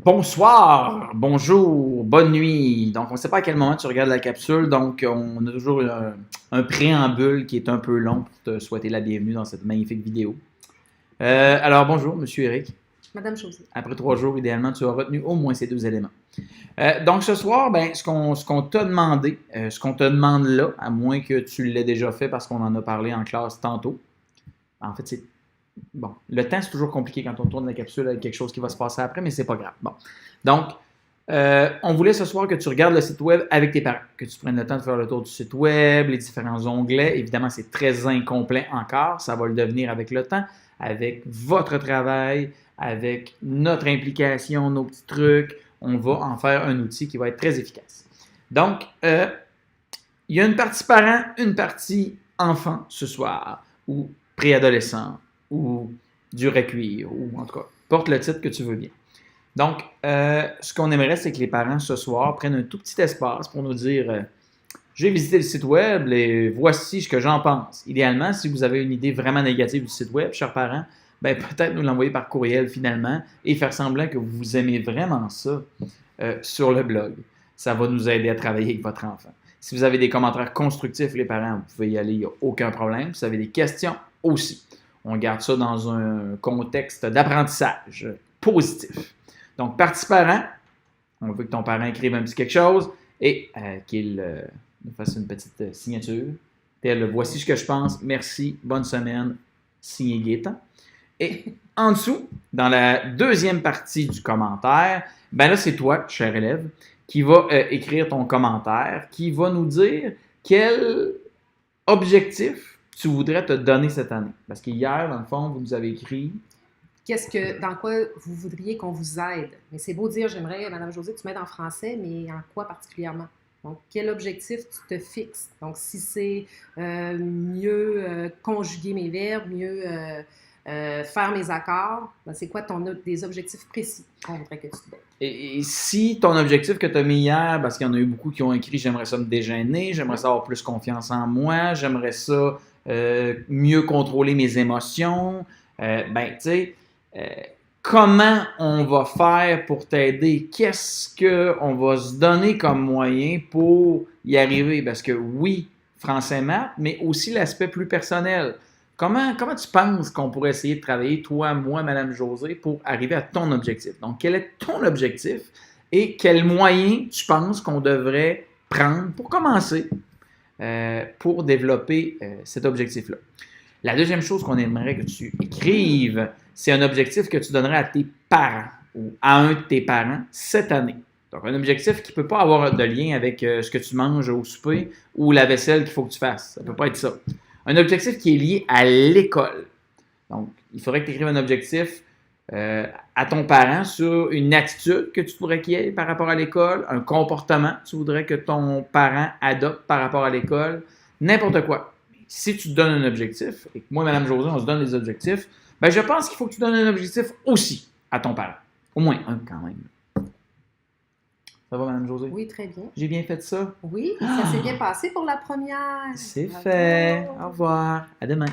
Bonsoir, bonjour, bonne nuit. Donc, on ne sait pas à quel moment tu regardes la capsule, donc on a toujours un préambule qui est un peu long pour te souhaiter la bienvenue dans cette magnifique vidéo. Alors, bonjour, Monsieur Eric. Madame Josée. Après 3 jours, idéalement, tu as retenu au moins ces deux éléments. Donc, ce soir, ben, ce qu'on t'a demandé, ce qu'on te demande là, à moins que tu l'aies déjà fait parce qu'on en a parlé en classe tantôt, en fait, c'est bon, le temps, c'est toujours compliqué quand on tourne la capsule avec quelque chose qui va se passer après, mais c'est pas grave. Bon. Donc, on voulait ce soir que tu regardes le site web avec tes parents, que tu prennes le temps de faire le tour du site web, les différents onglets. Évidemment, c'est très incomplet encore. Ça va le devenir avec le temps, avec votre travail, avec notre implication, nos petits trucs. On va en faire un outil qui va être très efficace. Donc, il y a une partie parent, une partie enfant ce soir, ou préadolescent, ou dur à cuire, ou en tout cas, porte le titre que tu veux bien. Donc, ce qu'on aimerait, c'est que les parents ce soir prennent un tout petit espace pour nous dire j'ai visité le site web et voici ce que j'en pense. Idéalement, si vous avez une idée vraiment négative du site web, chers parents, ben peut-être nous l'envoyer par courriel finalement et faire semblant que vous aimez vraiment ça sur le blog. Ça va nous aider à travailler avec votre enfant. Si vous avez des commentaires constructifs, les parents, vous pouvez y aller, il n'y a aucun problème. Si vous avez des questions aussi, on garde ça dans un contexte d'apprentissage positif. Donc, partie parent, on veut que ton parent écrive un petit quelque chose et qu'il nous fasse une petite signature. Telle, voici ce que je pense, merci, bonne semaine, signé Gaétan. Et en dessous, dans la deuxième partie du commentaire, ben là, c'est toi, cher élève, qui va écrire ton commentaire, qui va nous dire quel objectif tu voudrais te donner cette année. Parce qu'hier, dans le fond, vous nous avez écrit Dans quoi vous voudriez qu'on vous aide? Mais c'est beau dire, j'aimerais, Madame Josée, que tu m'aides en français, mais en quoi particulièrement? Donc, quel objectif tu te fixes? Donc, si c'est mieux conjuguer mes verbes, mieux faire mes accords, ben, c'est quoi des objectifs précis qu'on voudrait que tu te donnes? et si ton objectif que tu as mis hier, parce qu'il y en a eu beaucoup qui ont écrit j'aimerais ça me déjeuner, j'aimerais ça avoir plus confiance en moi, j'aimerais ça mieux contrôler mes émotions, ben, tu sais, euh, comment on va faire pour t'aider? Qu'est-ce qu'on va se donner comme moyen pour y arriver? Parce que oui, français maths, mais aussi l'aspect plus personnel. Comment tu penses qu'on pourrait essayer de travailler, toi, moi, Madame Josée, pour arriver à ton objectif? Donc, quel est ton objectif et quels moyens tu penses qu'on devrait prendre pour commencer pour développer cet objectif-là? La deuxième chose qu'on aimerait que tu écrives, c'est un objectif que tu donnerais à tes parents ou à un de tes parents cette année. Donc, un objectif qui ne peut pas avoir de lien avec ce que tu manges au souper ou la vaisselle qu'il faut que tu fasses. Ça ne peut pas être ça. Un objectif qui est lié à l'école. Donc, il faudrait que tu écrives un objectif à ton parent sur une attitude que tu voudrais qu'il ait par rapport à l'école, un comportement que tu voudrais que ton parent adopte par rapport à l'école, n'importe quoi. Si tu te donnes un objectif, et que moi, Mme Josée, on se donne des objectifs, ben je pense qu'il faut que tu donnes un objectif aussi à ton parent. Au moins un quand même. Ça va, Mme Josée? Oui, très bien. J'ai bien fait ça? Oui, ça s'est bien passé pour la première. C'est Bravo. fait. Au revoir. À demain.